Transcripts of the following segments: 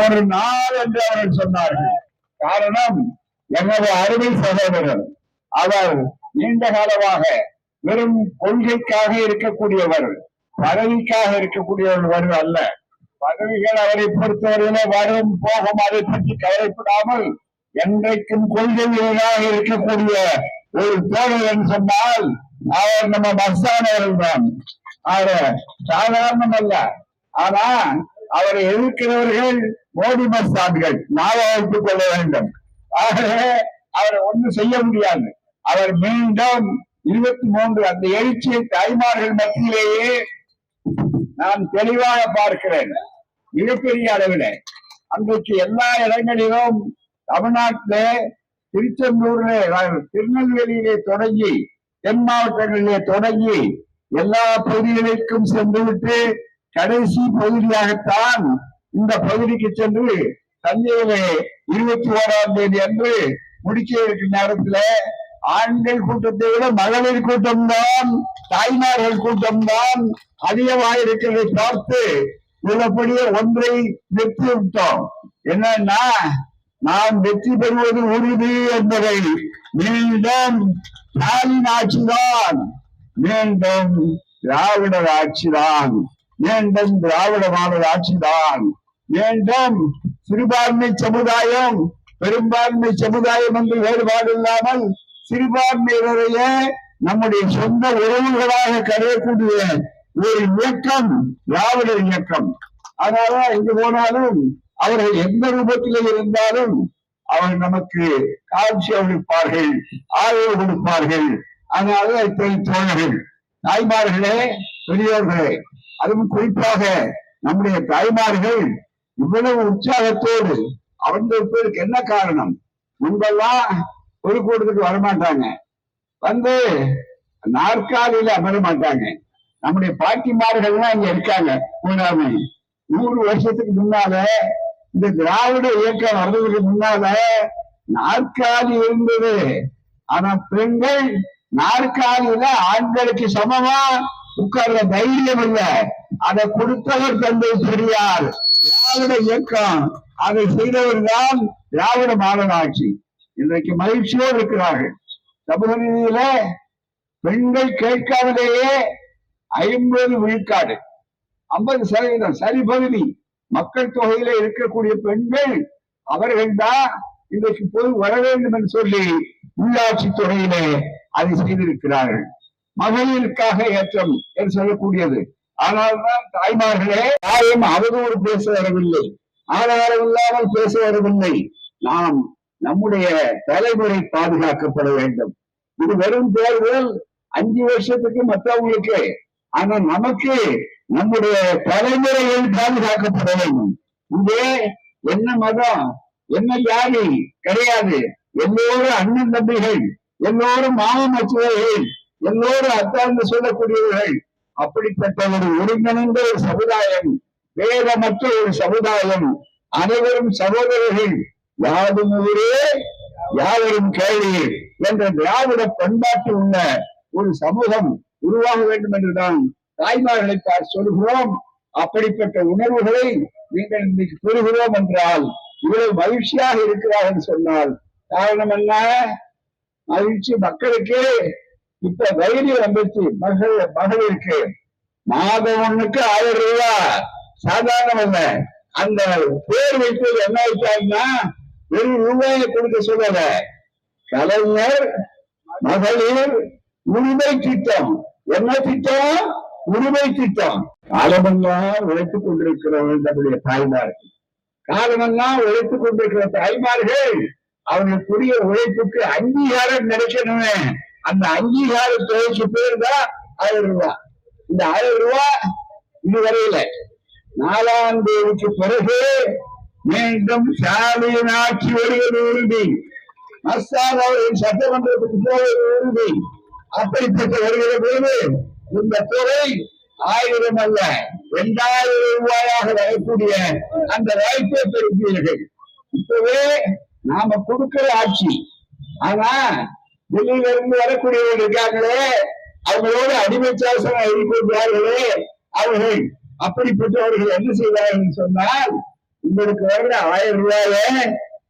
ஒரு நாள் என்று அவர்கள் சொன்னார்கள். காரணம், எனது அருமை சகோதரர் அவர் நீண்ட காலமாக வெறும் கொள்கைக்காக இருக்கக்கூடியவர், பதவிக்காக இருக்கக்கூடியவர் அல்ல. பதவிகள் அவரை பொறுத்தவரையில வரும் போகும், அதை பற்றி கவலைப்படாமல் என்றைக்கும் கொள்கையாக இருக்கக்கூடிய ஒரு தோழர் என்று சொன்னால் அவர் நம்ம மஸ்தானவர்கள் தான். அவர் சாதாரணம் அல்ல. ஆனா அவரை எதிர்க்கிறவர்கள் மோடி மஸ்தான்கள், ஞாபகத்துக் கொள்ள வேண்டும். ஆகவே அவரை ஒன்றும் செய்ய முடியாது. அவர் மீண்டும் 23 அந்த எழுச்சியை தாய்மார்கள் மத்தியிலேயே நான் தெளிவாக பார்க்கிறேன். மிகப்பெரிய அளவில் அன்றைக்கு எல்லா இடங்களிலும் தமிழ்நாட்டிலே, திருச்செந்தூரிலே, திருநெல்வேலியிலே தொடங்கி தென் மாவட்டங்களிலே தொடங்கி எல்லா பகுதிகளுக்கும் சென்றுவிட்டு கடைசி பகுதியாகத்தான் இந்த பகுதிக்கு சென்று தஞ்சையிலே 21ஆம் தேதி அன்று முடிக்க இருக்கும் நேரத்தில் ஆண்கள் கூட்டத்தை விட மகளிர் கூட்டம்தான், தாய்மார்கள் கூட்டம்தான் அதிகமாக இருக்கிறதை பார்த்து உள்ளபடியே ஒன்றை வெற்றி விட்டோம். என்னன்னா, நாம் வெற்றி பெறுவது உறுதி என்பதை மீண்டும் ஸ்டாலின் ஆட்சிதான், மீண்டும் திராவிடர் ஆட்சிதான், மீண்டும் திராவிட மாடல் ஆட்சிதான், மீண்டும் சிறுபான்மை சமுதாயம் பெரும்பான்மை சமுதாயம் என்று வேறுபாடு இல்லாமல் சிறுபான்மையினரையே நம்முடைய சொந்த உறவுகளாக கருதக்கூடிய ஒரு இயக்கம் திராவிடர் இயக்கம். அதனால இங்கு போனாலும் அவர்கள் எந்த ரூபத்திலே இருந்தாலும் அவர் நமக்கு காட்சி அளிப்பார்கள், ஆதரவு கொடுப்பார்கள். அதனால இத்தனை தோழர்கள், தாய்மார்களே, பெரியோர்களே, அதுவும் குறிப்பாக நம்முடைய தாய்மார்கள் இவ்வளவு உற்சாகத்தோடு அவங்களுக்கு என்ன காரணம்? முன்பெல்லாம் ஒரு கூட்டத்துக்கு வரமாட்டாங்க, வந்து நாற்காலியில அமர மாட்டாங்க. நம்முடைய பாட்டிமார்கள்லாம் இங்க இருக்காங்க. 100 வருஷத்துக்கு முன்னால இந்த திராவிட இயக்கம் வர்றதுக்கு முன்னால நாற்காலி இருந்தது. ஆனா பெண்கள் நாற்காலியில ஆண்களுக்கு சமமா உட்கார்ற தைரியம் இல்லை. அதை கொடுத்தவர் தந்தை பெரியார். திராவிட இயக்கம் அதை செய்தவர் தான் திராவிட மாடல் ஆட்சி. இன்றைக்கு மகிழ்ச்சியோடு இருக்கிறார்கள். சமூக நீதியில பெண்கள் கேட்காமலேயே 50 விழுக்காடு, 50% சரிபகுதி மக்கள் தொகையில இருக்கக்கூடிய பெண்கள் அவர்கள்தான் இன்றைக்கு போய் வர வேண்டும் என்று சொல்லி உள்ளாட்சி துறையிலே அதை செய்திருக்கிறார்கள். மகளிருக்காக ஏற்றம் என்று சொல்லக்கூடியது. ஆனால்தான் தாய்மார்களே, யாரும் அவதூறு பேச வரவில்லை, ஆதாரம் இல்லாமல் பேச வரவில்லை. நாம் நம்முடைய தலைமுறை பாதுகாக்கப்பட வேண்டும். இது வெறும் தேர்தல் 5 வருஷத்துக்கு மற்றவங்களுக்கு. ஆனா நமக்கு நம்முடைய தலைமுறைகள் பாதுகாக்கப்பட வேண்டும். இங்கே என்ன மதம், என்ன ஜாதி கிடையாது. எல்லோரும் அண்ணன் தம்பிகள், எல்லோரும் மாமன் மச்சுவர்கள், எல்லோரும் அத்தாந்து சொல்லக்கூடியவர்கள். அப்படிப்பட்ட ஒரு ஒருங்கிணைந்த ஒரு சமுதாயம், வேதமற்ற ஒரு சமுதாயம், அனைவரும் சகோதரர்கள், யாரும் ஊரே யாவரும் கேள்வி என்ற திராவிட பண்பாட்டு உள்ள ஒரு சமூகம் உருவாக வேண்டும் என்றுதான் தாய்மார்களை சொல்கிறோம். அப்படிப்பட்ட உணர்வுகளை நீங்கள் இன்னைக்கு பெறுகிறோம் என்றால் இவ்வளவு மகிழ்ச்சியாக இருக்கிறார்கள் சொன்னால் காரணம் என்ன? மகிழ்ச்சி மக்களுக்கு இப்ப தைரியம் வந்துச்சு. மகளிருக்கு மாதம் ஒண்ணுக்கு 1000 ரூபாய் சாதாரணம் அல்ல. அந்த பேர் வைப்பது என்ன ஆயிட்டாங்கன்னா வெறும் ரூபாயை கொடுக்க சொல்லல, கலைஞர் மகளிர் உரிமை திட்டம். என்ன திட்டம்? உரிமை திட்டம். காலமெல்லாம் உழைத்துக் கொண்டிருக்கிறவர்கள் நம்முடைய தாய்மார்கள். காலமெல்லாம் உழைத்துக் கொண்டிருக்கிற தாய்மார்கள் அவர்களுக்குரிய உழைப்புக்கு அங்கீகாரம் கிடைக்கணுமே. அந்த அங்கீகார தொகைக்கு பேர் தான் 1000 ரூபாய். இந்த 1000 ரூபாய் இதுவரையில 4ஆம் தேதிக்கு பிறகு மீண்டும் ஸ்டாலின் ஆட்சி வருவது உறுதி. மஸ்தான் அவர்கள் சட்டமன்றத்துக்கு போவது உறுதி. அப்படிப்பட்ட வருகிற போது இந்த தொகை 1000 அல்ல 2000 ரூபாயாக வரக்கூடிய அந்த வாய்ப்பை பெறுவீர்கள். இப்பவே நாம கொடுக்கிற ஆட்சி. ஆனா டெல்லியில இருந்து வரக்கூடியவர்கள் இருக்காங்களே, அவங்களோடு அடிமை சாசனம் எழுதிக்கொள்கிறார்களே, அவர்கள் அப்படிப்பட்டவர்கள் என்ன செய்வார்கள் சொன்னால், உங்களுக்கு வர்ற 1000 ரூபாய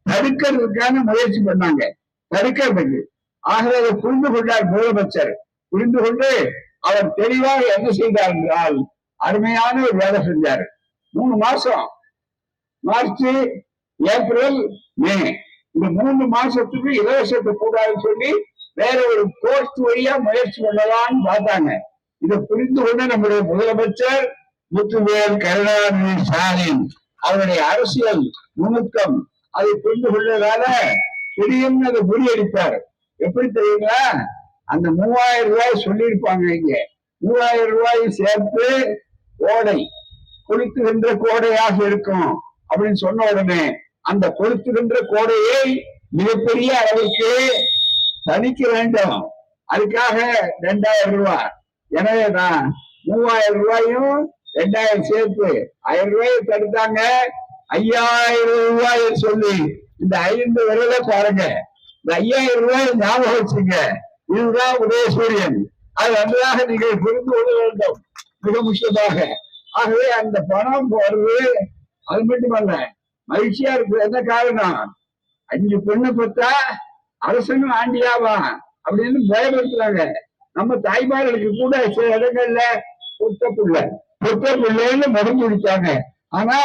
தடுக்கிறதுக்கான முயற்சி பண்ணாங்க, தடுக்கிறதுக்கு. ஆகவே அதை புரிந்து கொண்டார் முதலமைச்சர். புரிந்து கொண்டு அவர் தெளிவாக என்ன செய்தார் என்றால் அருமையான ஒரு வேலை செஞ்சார். 3 மாசம், மார்ச், ஏப்ரல், மே, இந்த 3 மாசத்துக்கு இலவசத்தை கூடாதுன்னு சொல்லி வேற ஒரு கோர்ட் வழியா முயற்சி பண்ணலாம்னு பார்த்தாங்க. இதை புரிந்து கொண்டு நம்முடைய முதலமைச்சர் முத்துவேல் கருணாநிதி ஸ்டாலின் அவருடைய அரசியல் நுணுக்கம் அதை புரிந்து கொண்டதால திடீர்னு அதை முறியடித்தார். எப்படி தெரியுங்களா? அந்த 3000 ரூபாய் சொல்லியிருப்பாங்க, இங்க 3000 ரூபாய் சேர்த்து கோடை கொளுத்துகின்ற கோடையாக இருக்கும் அப்படின்னு சொன்ன உடனே அந்த கொளுத்துகின்ற கோடையை மிகப்பெரிய அளவுக்கு தணிக்க வேண்டும். அதுக்காக 2000 ரூபாய். எனவே தான் 3000 ரூபாயும் 2000 சேர்த்து 1000 ரூபாயை தடுத்தாங்க. 5000 ரூபாயை சொல்லி இந்த 5 விரலை பாருங்க. இந்த 5000 ரூபாயை ஞாபகம் வச்சுங்க. இதுதான் உதயசூரியன். அது நன்றாக நீங்கள் புரிந்து கொள்ள வேண்டும், மிக முக்கியமாக. ஆகவே அந்த பணம் போறது அது மட்டுமல்ல, மகிழ்ச்சியா இருக்கு. என்ன காரணம்? 5 பெண்ணு பெற்றா அரசனும் ஆண்டியாவா அப்படின்னு பயப்படுத்துறாங்க. நம்ம தாய்மார்களுக்கு கூட சில இடங்கள்ல பொட்ட பிள்ளைன்னு முடிஞ்சு விட்டாங்க. ஆனா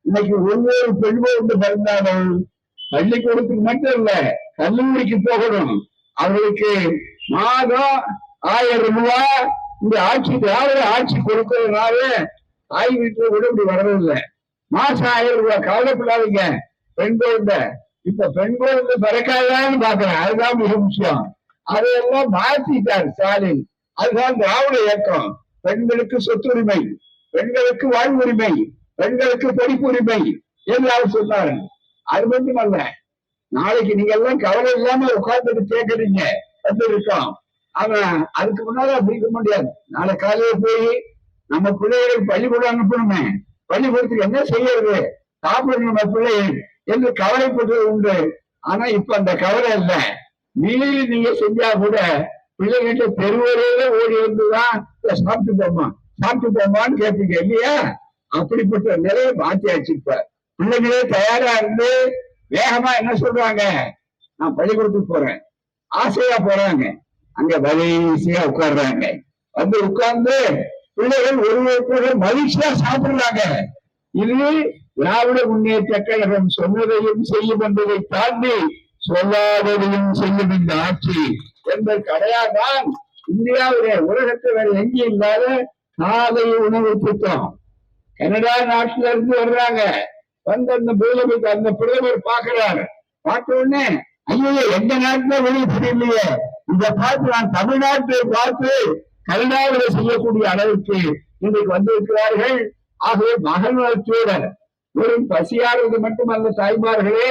இன்னைக்கு ஒவ்வொரு பெண் குழந்தை பிறந்தாலும் பள்ளிக்கூடத்துக்கு மட்டும் இல்ல, கல்லூரிக்கு போகணும். அவர்களுக்கு மாதம் 1000 ரூபாய் இந்த ஆட்சி, திராவிட ஆட்சி கொடுக்கறதுனால தாய் வீட்டுல கூட இப்படி வர்றதில்லை. மாசம் 1000 ரூபாய். கவலைப்படாதீங்க. பெண் குழந்தை இப்ப பெண் குழந்தை பிறக்காதான்னு பாக்குறேன். அதுதான் மிக முக்கியம். அதையெல்லாம் மாற்றிட்டார் ஸ்டாலின். அதுதான் திராவிட இயக்கம். பெண்களுக்கு சொத்துரிமை, பெண்களுக்கு வாழ்வுரிமை, பெண்களுக்கு படிப்புரிமை என்று அவர் சொன்னாரு. அது மட்டுமல்ல, நாளைக்கு நீங்க எல்லாம் கவலை இல்லாம உட்கார்ந்துட்டு கேட்கறீங்க வந்து இருக்கோம். ஆனா அதுக்கு முன்னால அப்படி இருக்க முடியாது. நாளை காலையில போய் நம்ம பிள்ளைகளுக்கு பள்ளிக்கூடம் அனுப்பணுமே, பள்ளிக்கூடத்துக்கு என்ன செய்யறது, சாப்பிடணும் நம்ம பிள்ளைகள் என்று கவலைப்படுறது உண்டு. ஆனா இப்ப அந்த கவலை இல்லை. மீறி நீங்க செஞ்சா கூட பிள்ளைகிட்ட தெருவரையில ஓடி வந்துதான் சாப்பிட்டு போமான்னு கேட்பீங்க இல்லையா? அப்படிப்பட்ட நிலையை மாற்றியாச்சு. இப்ப பிள்ளைங்களே தயாரா இருந்து வேகமா என்ன சொல்றாங்க, நான் பள்ளிக்கூடத்துக்கு போறேன், ஆசையா போறாங்க. அங்க வரிசையா உட்கார்றாங்க. வந்து உட்கார்ந்து பிள்ளைகள் ஒருவருக்கொரு மகிழ்ச்சியா சாப்பிடுறாங்க. இது திராவிட முன்னேற்ற கழகம் சொன்னதையும் செய்யும் என்பதை தாண்டி சொல்லாததையும் செய்யும் இந்த ஆட்சி என்ற கடையாதான் இந்தியாவிலே உலகத்தில் வேற எங்கேயும் இல்லாத காலை உணவு திட்டம். கனடா நாட்டில இருந்து வர்றாங்க. வந்து அந்த பிரதமர் பாக்குறாரு. பார்த்த உடனே ஐயோ எந்த நாட்டுல வெளியே தெரியலையே, இதை பார்த்து நான் தமிழ்நாட்டை பார்த்து கனடாவில் செய்யக்கூடிய அளவுக்கு இன்றைக்கு வந்திருக்கிறார்கள். ஆகவே மகள் வளர்ச்சியோட வெறும் பசியாறுவது மட்டுமல்ல, தாய்மார்களே,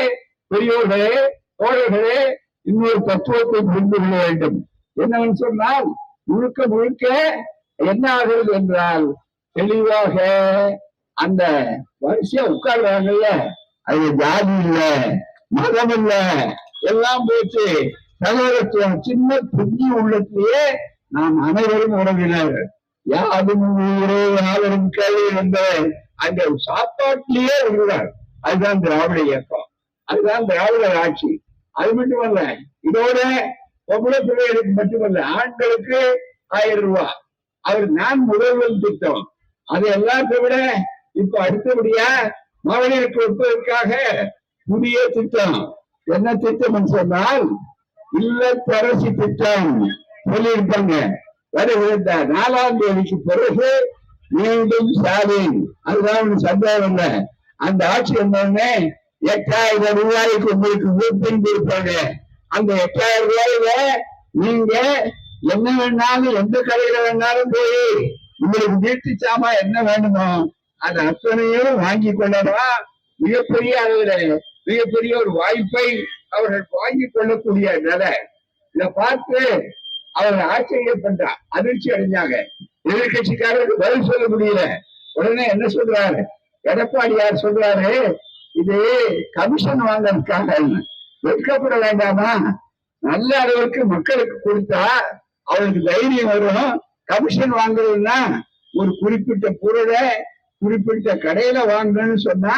பெரியோர்களே, தோழர்களே, இன்னொரு தத்துவத்தை புரிந்து கொள்ள வேண்டும். என்னவென்று சொன்னால் முழுக்க முழுக்க என்ன ஆகிறது என்றால் தெளிவாக அந்த வரிசையா உட்கார்றாங்கல்ல, அது ஜாதி இல்ல, மதம் இல்ல, எல்லாம் போச்சு சகோதரத்துவம். சின்ன புத்தி உள்ளத்திலேயே நாம் அனைவரும் உறவினர், யாரும் ஊரே யாவரும் கேள்வி என்ற அந்த சாப்பாட்டிலேயே இருக்கிறார். அதுதான் திராவிட இயக்கம், அதுதான் திராவிட ஆட்சி. அது மட்டுமல்ல, இதோட பொம்பளை பிள்ளைகளுக்கு மட்டுமல்ல, ஆண்களுக்கு 1000 ரூபாய். அவர் நான் முதல்வர் திட்டம். அது எல்லாத்தை விட இப்ப அடுத்தபடியா மகளிருக்கு கொடுப்பதற்காக புதிய திட்டம். என்ன திட்டம் சொன்னால் இல்லத்தரசி திட்டம் சொல்லியிருப்பாங்க. வருகின்ற 4ஆம் தேதிக்கு பிறகு மீண்டும் ஸ்டாலின், அதுதான் சந்தேகம் இல்லை. அந்த ஆட்சி வந்தோடனே 8000 ரூபாய்க்கு உங்களுக்கு ஊப்பம் கொடுப்பாங்க. அந்த 8000 ரூபாயில நீங்க என்ன வேணாலும் எந்த கடையில வேணாலும் போய் உங்களுக்கு வீட்டு சாமா என்ன வேணுமோ அது அத்தனையும் வாங்கி கொள்ளலாம். மிகப்பெரிய அளவுல மிகப்பெரிய ஒரு வாய்ப்பை அவர்கள் வாங்கி கொள்ளக்கூடிய நிலை. இதை பார்த்து அவர்கள் ஆச்சரியப்பட்டார், அதிர்ச்சி அடைஞ்சாங்க. எதிர்கட்சிக்காரருக்கு பதில் சொல்ல முடியல. உடனே என்ன சொல்றாரு எடப்பாடியார், சொல்றாரு இது கமிஷன் வாங்கறதுக்காக. வெட்கப்பட வேண்டாமா? நல்ல அளவுக்கு மக்களுக்கு கொடுத்தா அவருக்கு தைரியம் வரும். கமிஷன் வாங்குறதுன்னா ஒரு குறிப்பிட்ட பொருளை குறிப்பிட்ட கடையில வாங்கணும்னு சொன்னா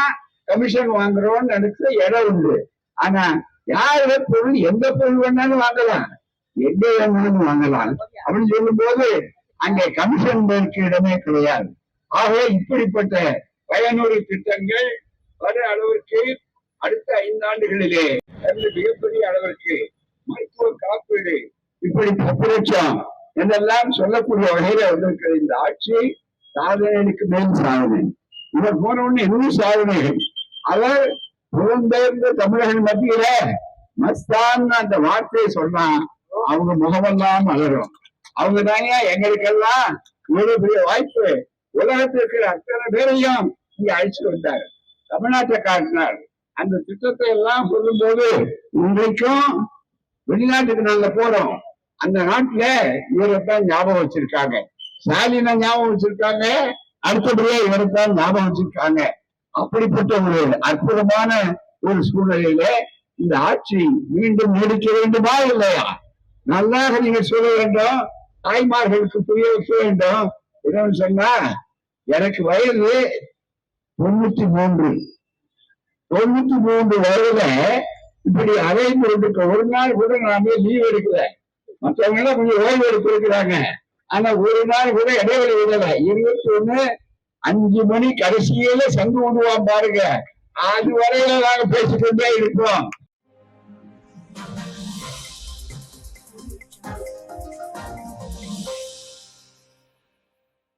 கமிஷன் வாங்குறோம்னு நினைச்ச இடம் உண்டு. ஆனா யாரோட பொருள் எந்த பொருள் வேணாலும் வாங்கலாம், எங்க வேணாலும் வாங்கலாம் அப்படின்னு சொல்லும் போது அங்கே கமிஷன் இடமே கிடையாது. ஆகவே இப்படிப்பட்ட பயனுள்ள திட்டங்கள் வர அளவிற்கு அடுத்த 5 ஆண்டுகளிலே மிகப்பெரிய அளவிற்கு மருத்துவ காப்பீடு இப்படி 10 லட்சம் என்றெல்லாம் சொல்லக்கூடிய வகையில வந்திருக்கிற இந்த ஆட்சி சாதனைக்கு மேல் சாதனை. இவர் போனவுடனே இன்னும் சாதனைகள். அவர் புலம்பெயர்ந்த தமிழர்கள் மத்தியில மஸ்தான் அந்த வார்த்தையை சொன்னா அவங்க முகமெல்லாம் மலரும். அவங்க தானே எங்களுக்கெல்லாம் இவ்வளவு பெரிய வாய்ப்பு, உலகத்தில் இருக்கிற அத்தனை பேரையும் இங்க அழைச்சிட்டு வந்தார், தமிழ்நாட்டை காட்டினார். அந்த திட்டத்தை எல்லாம் சொல்லும் போது இன்றைக்கும் வெளிநாட்டுக்கு நாங்க போறோம், அந்த நாட்டுல இவரைத்தான் ஞாபகம் வச்சிருக்காங்க, ஸ்டாலினை ஞாபகம் வச்சிருக்காங்க, அடுத்தபடியா இவரைத்தான் ஞாபகம் வச்சிருக்காங்க. அப்படிப்பட்ட ஒரு அற்புதமான ஒரு சூழ்நிலையில இந்த ஆட்சி மீண்டும் நீடிக்க வேண்டுமா இல்லையா? நல்லாக நீங்க சொல்ல வேண்டும், தாய்மார்களுக்கு புரிய வைக்க வேண்டும். என்னன்னு சொன்னா, எனக்கு வயது 93 வயதுல இப்படி அலைந்து கொண்டிருக்க ஒரு நாள் கூட நாம லீவ் எடுக்கல. மற்றவங்க எல்லாம் கொஞ்சம் ஓய்வு எடுத்திருக்கிறாங்க, ஆனா ஒரு நாள் கூட இடைவெளி விடல. 21:05 கடைசியில சங்கு ஊதுவான் பாருங்க, அது வரையில நாங்க பேசிக்கொண்டே இருப்போம்.